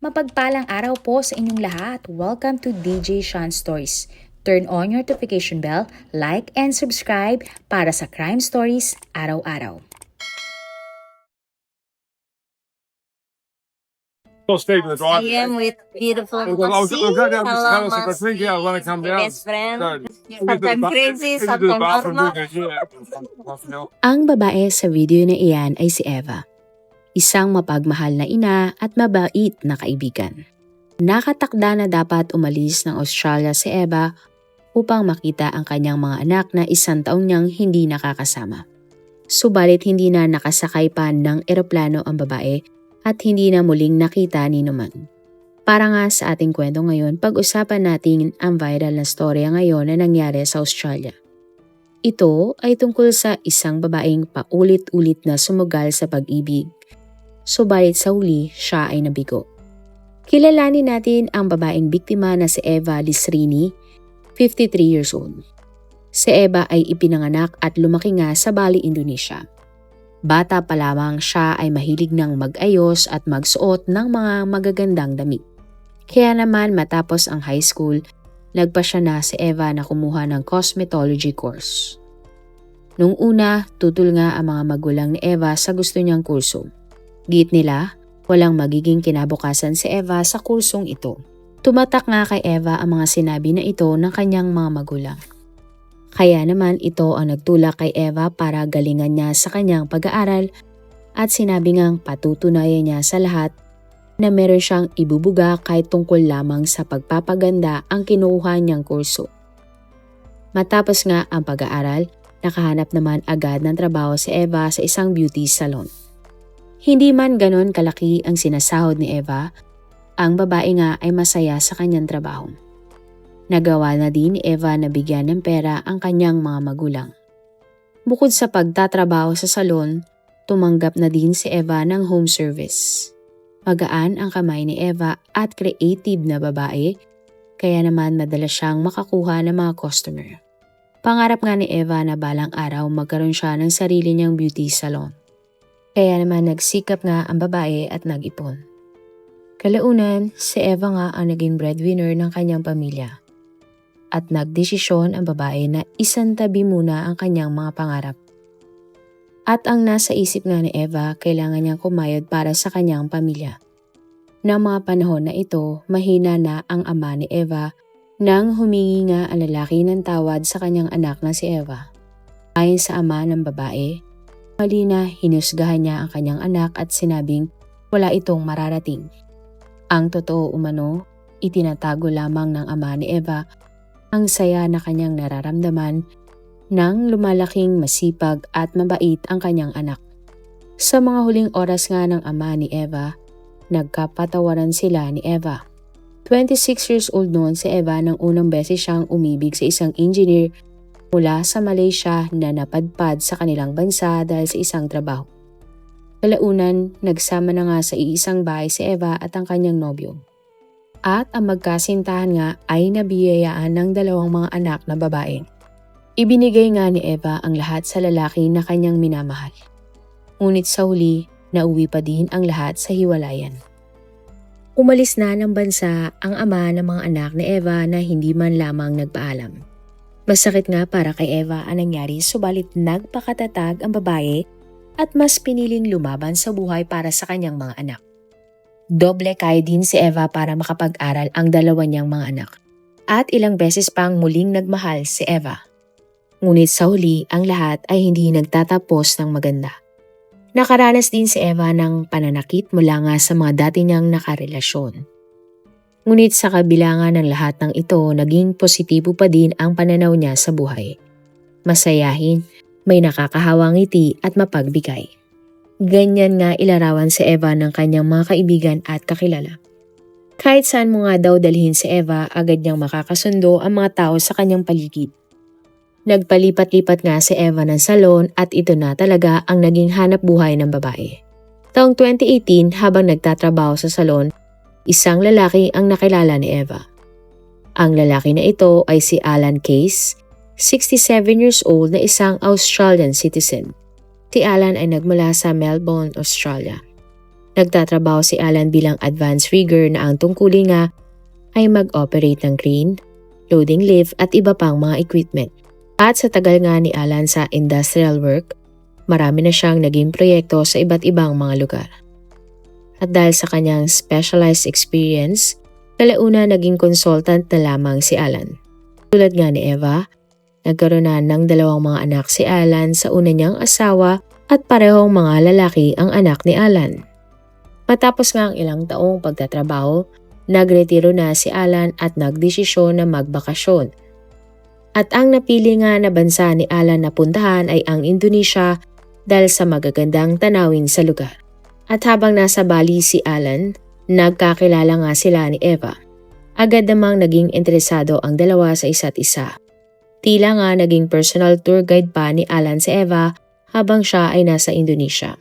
Mapagpalang araw po sa inyong lahat. Welcome to DJ Sean Stories. Turn on your notification bell, like and subscribe para sa crime stories araw-araw. Stay with the driver. I am with beautiful I was Maxine. glad that was Hello, I think, yeah, when I come down. Best friend. Good. Sometimes crazy, sometimes normal. Ang babae sa video na iyan ay si Eva. Isang mapagmahal na ina at mabait na kaibigan. Nakatakda na dapat umalis ng Australia si Eva upang makita ang kanyang mga anak na 1 taon niyang hindi nakakasama. Subalit hindi na nakasakay pa ng eroplano ang babae at hindi na muling nakita ni Numan. Para nga sa ating kwento ngayon, pag-usapan natin ang viral na storya ngayon na nangyari sa Australia. Ito ay tungkol sa isang babaeng paulit-ulit na sumugal sa pag-ibig. Subalit sa huli, siya ay nabigo. Kilalanin natin ang babaeng biktima na si Eva Lisrini, 53 years old. Si Eva ay ipinanganak at lumaki nga sa Bali, Indonesia. Bata pa lamang siya ay mahilig ng mag-ayos at magsuot ng mga magagandang damit. Kaya naman matapos ang high school, nagpa siya na si Eva na kumuha ng cosmetology course. Nung una, tutol nga ang mga magulang ni Eva sa gusto niyang kurso. Giit nila, walang magiging kinabukasan si Eva sa kursong ito. Tumatak nga kay Eva ang mga sinabi na ito ng kanyang mga magulang. Kaya naman ito ang nagtulak kay Eva para galingan niya sa kanyang pag-aaral at sinabi ngang patutunayan niya sa lahat na meron siyang ibubuga kahit tungkol lamang sa pagpapaganda ang kinuha niyang kurso. Matapos nga ang pag-aaral, nakahanap naman agad ng trabaho si Eva sa isang beauty salon. Hindi man ganon kalaki ang sinasahod ni Eva, ang babae nga ay masaya sa kanyang trabaho. Nagawa na din ni Eva na bigyan ng pera ang kanyang mga magulang. Bukod sa pagtatrabaho sa salon, tumanggap na din si Eva ng home service. Magaan ang kamay ni Eva at creative na babae, kaya naman madalas siyang makakuha ng mga customer. Pangarap nga ni Eva na balang araw magkaroon siya ng sarili niyang beauty salon. Kaya naman nagsikap nga ang babae at nag-ipon. Kalaunan, si Eva nga ang naging breadwinner ng kanyang pamilya. At nagdesisyon ang babae na isantabi muna ang kanyang mga pangarap. At ang nasa isip nga ni Eva, kailangan niyang kumayod para sa kanyang pamilya. Noong mga panahon na ito, mahina na ang ama ni Eva nang humingi nga ang lalaki ng tawad sa kanyang anak na si Eva. Ayon sa ama ng babae, mali na hinusgahan niya ang kanyang anak at sinabing wala itong mararating. Ang totoo umano, itinatago lamang ng ama ni Eva ang saya na kanyang nararamdaman nang lumalaking masipag at mabait ang kanyang anak. Sa mga huling oras nga ng ama ni Eva, nagkapatawaran sila ni Eva. 26 years old noon si Eva nang unang beses siyang umibig sa isang engineer mula sa Malaysia na napadpad sa kanilang bansa dahil sa isang trabaho. Kalaunan, nagsama na nga sa iisang bahay si Eva at ang kanyang nobyo. At ang magkasintahan nga ay nabiyayaan ng 2 mga anak na babae. Ibinigay nga ni Eva ang lahat sa lalaki na kanyang minamahal. Ngunit sa huli, nauwi pa din ang lahat sa hiwalayan. Umalis na ng bansa ang ama ng mga anak ni Eva na hindi man lamang nagpaalam. Masakit nga para kay Eva ang nangyari, subalit nagpakatatag ang babae at mas piniling lumaban sa buhay para sa kanyang mga anak. Doble kaya din si Eva para makapag-aral ang 2 niyang mga anak. At ilang beses pang muling nagmahal si Eva. Ngunit sa huli, ang lahat ay hindi nagtatapos ng maganda. Nakaranas din si Eva ng pananakit mula nga sa mga dati niyang nakarelasyon. Ngunit sa kabila nga ng lahat ng ito, naging positibo pa din ang pananaw niya sa buhay. Masayahin, may nakakahawang ngiti at mapagbigay. Ganyan nga ilarawan si Eva ng kanyang mga kaibigan at kakilala. Kahit saan mo nga daw dalhin si Eva, agad niyang makakasundo ang mga tao sa kanyang paligid. Nagpalipat-lipat nga si Eva ng salon at ito na talaga ang naging hanap buhay ng babae. Taong 2018, habang nagtatrabaho sa salon, isang lalaki ang nakilala ni Eva. Ang lalaki na ito ay si Alan Case, 67 years old na isang Australian citizen. Si Alan ay nagmula sa Melbourne, Australia. Nagtatrabaho si Alan bilang advanced rigger na ang tungkulin nga ay mag-operate ng crane, loading lift at iba pang mga equipment. At sa tagal nga ni Alan sa industrial work, marami na siyang naging proyekto sa iba't ibang mga lugar. At dahil sa kanyang specialized experience, kalauna naging consultant na lamang si Alan. Tulad nga ni Eva, nagkaroon na ng 2 mga anak si Alan sa una niyang asawa at parehong mga lalaki ang anak ni Alan. Matapos nga ang ilang taong pagtatrabaho, nagretiro na si Alan at nagdesisyon na magbakasyon. At ang napili nga na bansa ni Alan na puntahan ay ang Indonesia dahil sa magagandang tanawin sa lugar. At habang nasa Bali si Alan, nagkakilala nga sila ni Eva. Agad namang naging interesado ang dalawa sa isa't isa. Tila nga naging personal tour guide pa ni Alan si Eva habang siya ay nasa Indonesia.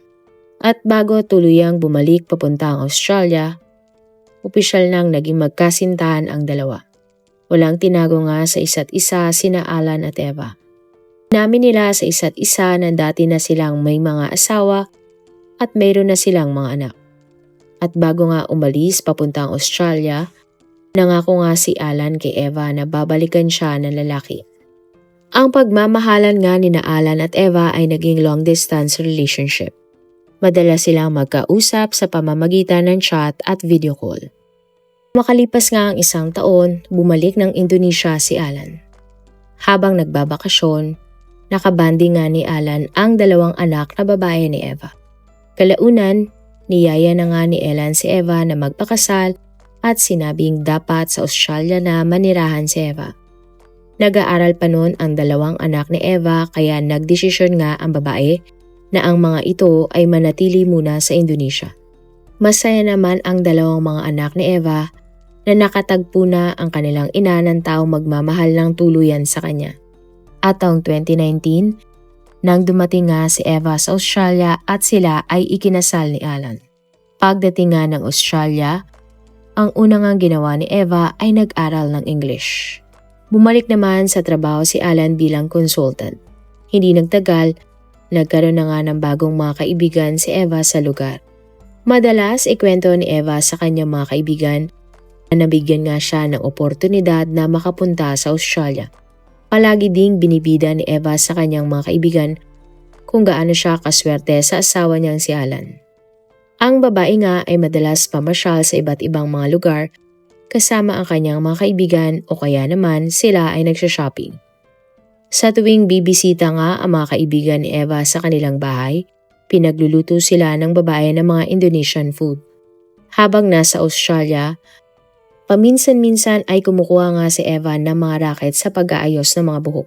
At bago tuluyang bumalik papuntang Australia, opisyal nang naging magkasintahan ang dalawa. Walang tinago nga sa isa't isa sina Alan at Eva. Inamin nila sa isa't isa na dati na silang may mga asawa at mayroon na silang mga anak. At bago nga umalis papuntang Australia, nangako nga si Alan kay Eva na babalikan siya ng lalaki. Ang pagmamahalan nga ni na Alan at Eva ay naging long distance relationship. Madalas silang magkausap sa pamamagitan ng chat at video call. Makalipas nga ang 1 taon, bumalik ng Indonesia si Alan. Habang nagbabakasyon, nakabanding nga ni Alan ang 2 anak na babae ni Eva. Kalaunan, niyaya na nga ni Alan si Eva na magpakasal at sinabing dapat sa Australia na manirahan si Eva. Nag-aaral pa noon ang 2 anak ni Eva kaya nagdesisyon nga ang babae na ang mga ito ay manatili muna sa Indonesia. Masaya naman ang 2 mga anak ni Eva na nakatagpo na ang kanilang ina ng taong magmamahal ng tuluyan sa kanya. At taong 2019, nang dumating nga si Eva sa Australia at sila ay ikinasal ni Alan. Pagdating nga ng Australia, ang unang nga ginawa ni Eva ay nag-aral ng English. Bumalik naman sa trabaho si Alan bilang consultant. Hindi nagtagal, nagkaroon na nga ng bagong mga kaibigan si Eva sa lugar. Madalas ikwento ni Eva sa kanyang mga kaibigan na nabigyan nga siya ng oportunidad na makapunta sa Australia. Palagi ding binibida ni Eva sa kanyang mga kaibigan kung gaano siya kaswerte sa asawa niyang si Alan. Ang babae nga ay madalas pamasyal sa iba't ibang mga lugar kasama ang kanyang mga kaibigan o kaya naman sila ay nagsha-shopping. Sa tuwing bibisita nga ang mga kaibigan ni Eva sa kanilang bahay, pinagluluto sila ng babae ng mga Indonesian food. Habang nasa Australia, paminsan-minsan ay kumukuha nga si Eva ng mga racket sa pag-aayos ng mga buhok.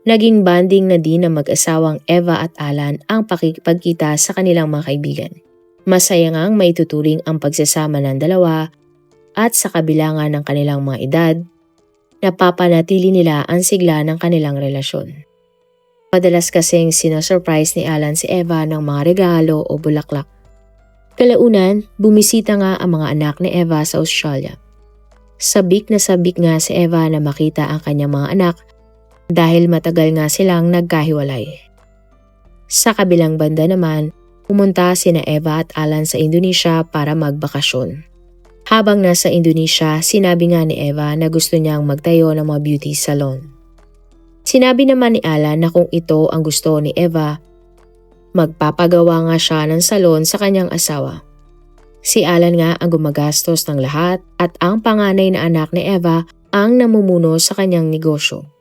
Naging bonding na din ng mag-asawang Eva at Alan ang pakikipagkita sa kanilang mga kaibigan. Masaya ngang maituturing ang pagsasama ng dalawa at sa kabila nga ng kanilang mga edad, napapanatili nila ang sigla ng kanilang relasyon. Madalas kasing sinosurprise ni Alan si Eva ng mga regalo o bulaklak. Kalaunan, bumisita nga ang mga anak ni Eva sa Australia. Sabik na sabik nga si Eva na makita ang kanyang mga anak dahil matagal nga silang nagkahiwalay. Sa kabilang banda naman, pumunta sina Eva at Alan sa Indonesia para magbakasyon. Habang nasa Indonesia, sinabi nga ni Eva na gusto niyang magtayo ng mga beauty salon. Sinabi naman ni Alan na kung ito ang gusto ni Eva, magpapagawa nga siya ng salon sa kanyang asawa. Si Alan nga ang gumagastos ng lahat at ang panganay na anak ni Eva ang namumuno sa kanyang negosyo.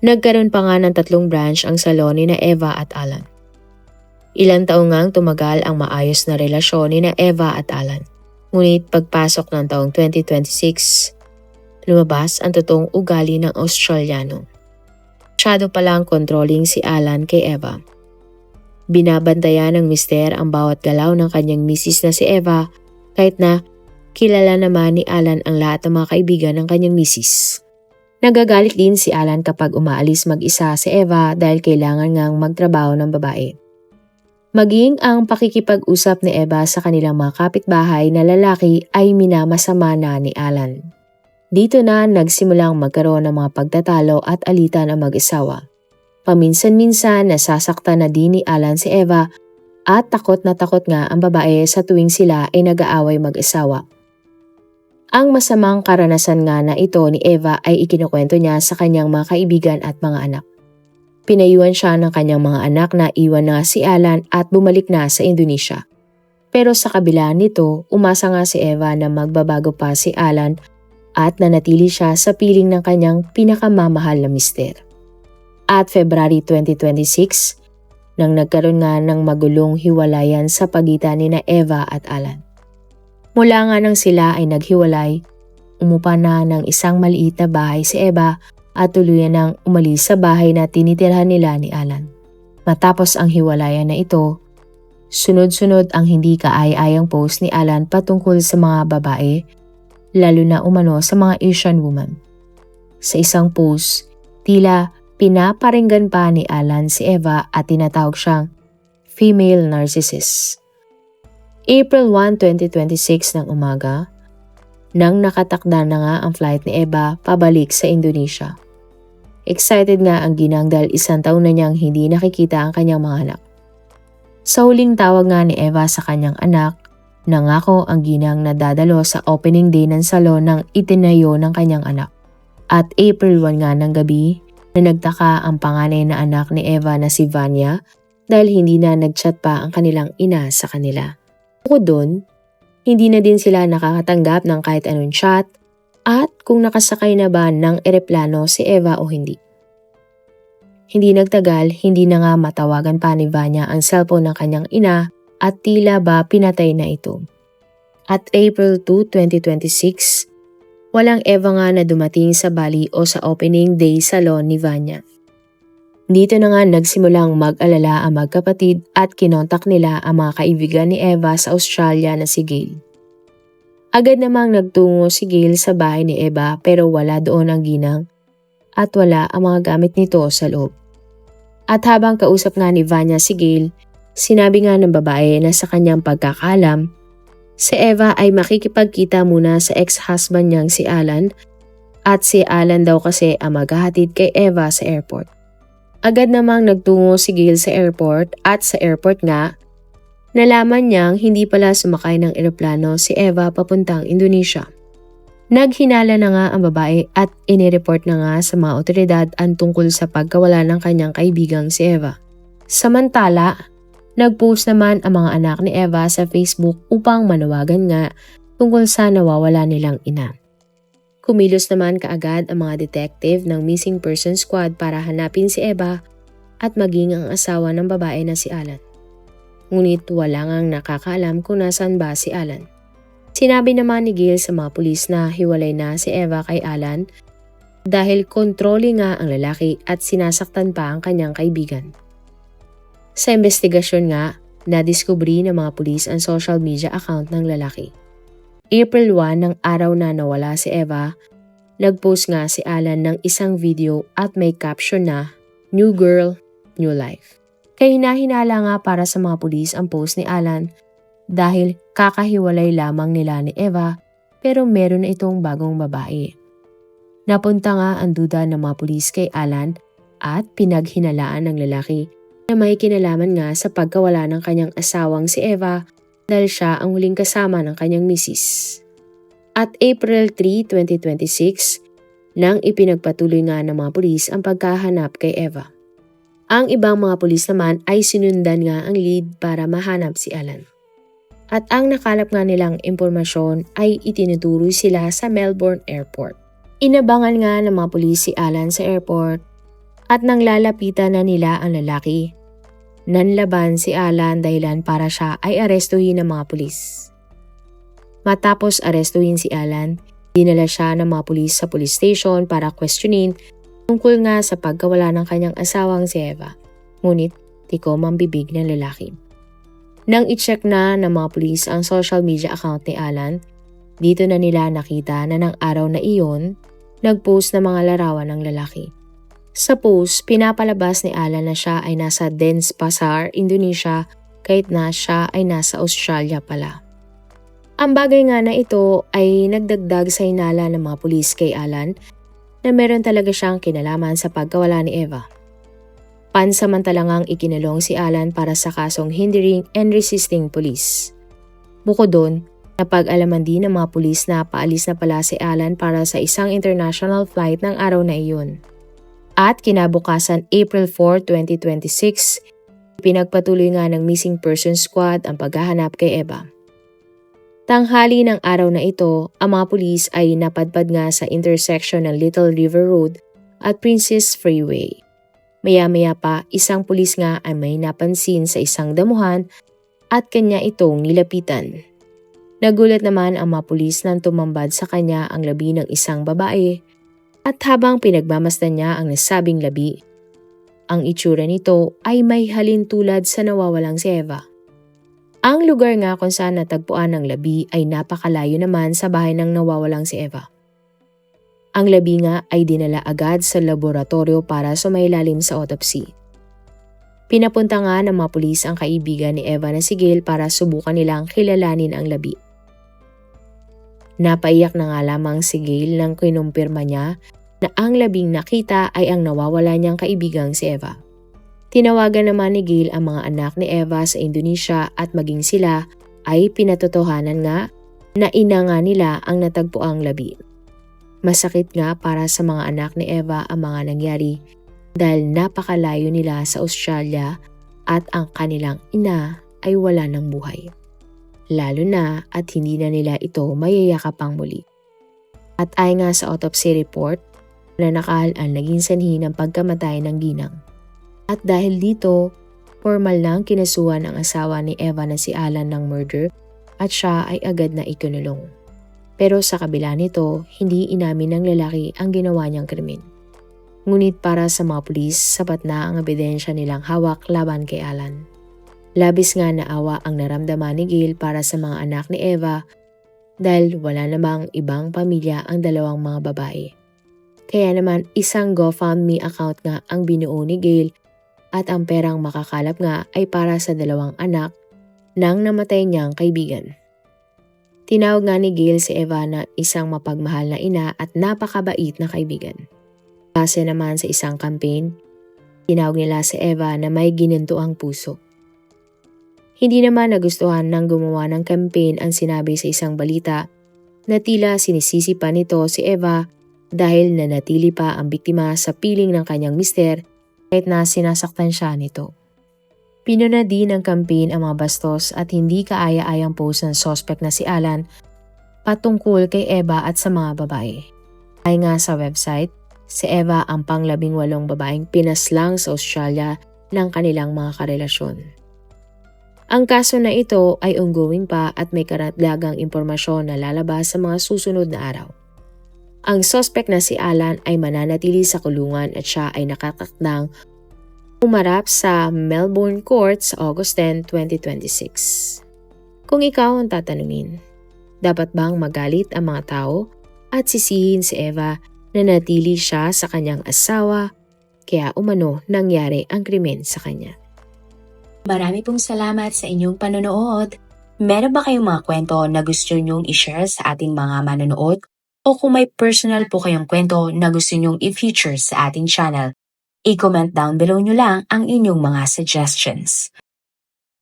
Nagkaroon pa nga ng 3 branch ang salon ni na Eva at Alan. Ilang taong ngang tumagal ang maayos na relasyon ni na Eva at Alan. Ngunit pagpasok ng taong 2026, lumabas ang totoong ugali ng Australiano. Masyado palang controlling si Alan kay Eva. Binabantayan ng mister ang bawat galaw ng kanyang misis na si Eva kahit na kilala naman ni Alan ang lahat ng mga kaibigan ng kanyang misis. Nagagalit din si Alan kapag umaalis mag-isa si Eva dahil kailangan ngang magtrabaho ng babae. Maging ang pakikipag-usap ni Eva sa kanilang mga kapitbahay na lalaki ay minamasama na ni Alan. Dito na nagsimulang magkaroon ng mga pagtatalo at alitan ang mag-asawa. Paminsan-minsan nasasaktan na din ni Alan si Eva At takot na takot nga ang babae sa tuwing sila ay nag-aaway mag-asawa. Ang masamang karanasan nga na ito ni Eva ay ikinukwento niya sa kanyang mga kaibigan at mga anak. Pinayuhan siya ng kanyang mga anak na iwan na si Alan at bumalik na sa Indonesia. Pero sa kabila nito, umasa nga si Eva na magbabago pa si Alan at nanatili siya sa piling ng kanyang pinakamamahal na mister. At February 2026, nang nagkaroon nga ng magulong hiwalayan sa pagitan ni na Eva at Alan. Mula nga nang sila ay naghiwalay, umupa na ng isang maliit na bahay si Eva at tuluyan nang umalis sa bahay na tinitirhan nila ni Alan. Matapos ang hiwalayan na ito, sunod-sunod ang hindi kaaya-ayang post ni Alan patungkol sa mga babae, lalo na umano sa mga Asian woman. Sa isang post, tila pinaparinggan pa ni Alan si Eva at tinatawag siyang female narcissist. April 1, 2026 ng umaga, nang nakatakda na nga ang flight ni Eva pabalik sa Indonesia. Excited nga ang ginang dahil 1 taon na niyang hindi nakikita ang kanyang mga anak. Sa huling tawag nga ni Eva sa kanyang anak, nangako ang ginang na dadalo sa opening day ng salon ng itinayo ng kanyang anak. At April 1 nga ng gabi, na nagtaka ang panganay na anak ni Eva na si Vanya dahil hindi na nagchat pa ang kanilang ina sa kanila. Bukod doon, hindi na din sila nakakatanggap ng kahit anong chat at kung nakasakay na ba ng eroplano si Eva o hindi. Hindi nagtagal, hindi na nga matawagan pa ni Vanya ang cellphone ng kanyang ina at tila ba pinatay na ito. At April 2, 2026, walang Eva nga na dumating sa Bali o sa opening day salon ni Vanya. Dito na nga nagsimulang mag-alala ang magkapatid at kinontak nila ang mga kaibigan ni Eva sa Australia na si Gail. Agad namang nagtungo si Gail sa bahay ni Eva pero wala doon ang ginang at wala ang mga gamit nito sa loob. At habang kausap nga ni Vanya si Gail, sinabi nga ng babae na sa kanyang pagkakalam, si Eva ay makikipagkita muna sa ex-husband niyang si Alan at si Alan daw kasi ang maghahatid kay Eva sa airport. Agad namang nagtungo si Gail sa airport at sa airport nga, nalaman niyang hindi pala sumakay ng eroplano si Eva papuntang Indonesia. Naghinala na nga ang babae at inireport na nga sa mga otoridad ang tungkol sa pagkawala ng kanyang kaibigang si Eva. Samantala, nag-post naman ang mga anak ni Eva sa Facebook upang manawagan nga tungkol sa nawawala nilang ina. Kumilos naman kaagad ang mga detective ng Missing Person Squad para hanapin si Eva at maging ang asawa ng babae na si Alan. Ngunit wala ngang nakakaalam kung nasaan ba si Alan. Sinabi naman ni Gail sa mga pulis na hiwalay na si Eva kay Alan dahil controlling nga ang lalaki at sinasaktan pa ang kanyang kaibigan. Sa investigasyon nga, nadiskubri ng mga pulis ang social media account ng lalaki. April 1 ng araw na nawala si Eva, nagpost nga si Alan ng isang video at may caption na "New Girl, New Life". Kaya hinahinala nga para sa mga pulis ang post ni Alan dahil kakahiwalay lamang nila ni Eva pero meron na itong bagong babae. Napunta nga ang duda ng mga pulis kay Alan at pinaghinalaan ng lalaki na may kinalaman nga sa pagkawala ng kanyang asawang si Eva dahil siya ang huling kasama ng kanyang misis. At April 3, 2026, nang ipinagpatuloy nga ng mga pulis ang pagkahanap kay Eva. Ang ibang mga pulis naman ay sinundan nga ang lead para mahanap si Alan. At ang nakalap nga nilang impormasyon ay itinutuloy sila sa Melbourne Airport. Inabangan nga ng mga pulis si Alan sa airport at nang lalapitan na nila ang lalaki, nanlaban si Alan dahilan para siya ay arestuhin ng mga pulis. Matapos arestuhin si Alan, dinala siya ng mga pulis sa police station para questionin tungkol nga sa pagkawala ng kanyang asawang si Eva. Ngunit tikom ang bibig ng lalaki. Nang i-check na ng mga pulis ang social media account ni Alan, dito na nila nakita na ng araw na iyon, nag-post na mga larawan ng lalaki. Sa post, pinapalabas ni Alan na siya ay nasa Denpasar, Indonesia, kahit na siya ay nasa Australia pala. Ang bagay nga na ito ay nagdagdag sa hinala ng mga pulis kay Alan na meron talaga siyang kinalaman sa pagkawala ni Eva. Pansamantalang ikinulong si Alan para sa kasong hindering and resisting police. Bukod doon, napag-alaman din ng mga pulis na paalis na pala si Alan para sa isang international flight ng araw na iyon. At kinabukasan April 4, 2026, pinagpatuloy nga ng Missing Persons Squad ang paghahanap kay Eva. Tanghali ng araw na ito, ang mga pulis ay napadpad nga sa intersection ng Little River Road at Princess Freeway. Maya-maya pa, isang pulis nga ay may napansin sa isang damuhan at kanya itong nilapitan. Nagulat naman ang mga pulis nang tumambad sa kanya ang labi ng isang babae at habang pinagmamasdan niya ang nasabing labi, ang itsura nito ay may halin tulad sa nawawalang si Eva. Ang lugar nga kung saan natagpuan ng labi ay napakalayo naman sa bahay ng nawawalang si Eva. Ang labi nga ay dinala agad sa laboratorio para sumailalim sa autopsy. Pinapunta nga ng mga pulis ang kaibigan ni Eva na si Gail para subukan nilang kilalanin ang labi. Napaiyak na nga lamang si Gail nang kinumpirma niya na ang labing nakita ay ang nawawala niyang kaibigang si Eva. Tinawagan naman ni Gail ang mga anak ni Eva sa Indonesia at maging sila ay pinatotohanan nga na ina nga nila ang natagpuang labi. Masakit nga para sa mga anak ni Eva ang mga nangyari dahil napakalayo nila sa Australia at ang kanilang ina ay wala ng buhay. Lalo na at hindi na nila ito mayayakapang muli. At ay nga sa autopsy report na nakahal ang naging sanhi ng pagkamatay ng ginang. At dahil dito, formal nang kinasuhan ang asawa ni Eva na si Alan ng murder at siya ay agad na ikinulong. Pero sa kabila nito, hindi inamin ng lalaki ang ginawa niyang krimen. Ngunit para sa mga pulis, sapat na ang ebidensya nilang hawak laban kay Alan. Labis nga naawa ang naramdaman ni Gail para sa mga anak ni Eva dahil wala namang ibang pamilya ang dalawang mga babae. Kaya naman isang GoFundMe account nga ang binuo ni Gail at ang perang makakalap nga ay para sa dalawang anak ng namatay niyang kaibigan. Tinawag nga ni Gail si Eva na isang mapagmahal na ina at napakabait na kaibigan. Base naman sa isang campaign, tinawag nila si Eva na may ginintuang puso. Hindi naman nagustuhan ng gumawa ng campaign ang sinabi sa isang balita na tila sinisisi pa nito si Eva dahil nanatili pa ang biktima sa piling ng kanyang mister kahit na sinasaktan siya nito. Pinuna din ng campaign ang mga bastos at hindi kaaya-ayang post ng suspect na si Alan patungkol kay Eva at sa mga babae. Ay nga sa website, si Eva ang pang-18 babaeng pinaslang sa Australia ng kanilang mga karelasyon. Ang kaso na ito ay ongoing pa at may karagdagang impormasyon na lalabas sa mga susunod na araw. Ang suspect na si Alan ay mananatili sa kulungan at siya ay nakatakdang umarap sa Melbourne Court sa August 10, 2026. Kung ikaw ang tatanungin, dapat bang magalit ang mga tao at sisihin si Eva na natili siya sa kanyang asawa kaya umano nangyari ang krimen sa kanya? Marami pong salamat sa inyong panonood. Meron ba kayong mga kwento na gusto nyong i-share sa ating mga manonood? O kung may personal po kayong kwento na gusto nyong i-feature sa ating channel, i-comment down below nyo lang ang inyong mga suggestions.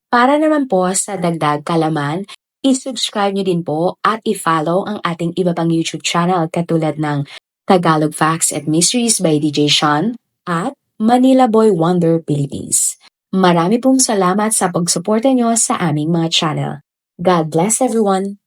Para naman po sa dagdag kalaman, i-subscribe nyo din po at i-follow ang ating iba pang YouTube channel katulad ng Tagalog Facts and Mysteries by DJ Sean at Manila Boy Wonder Philippines. Marami pong salamat sa pagsuporta nyo sa aming mga channel. God bless everyone!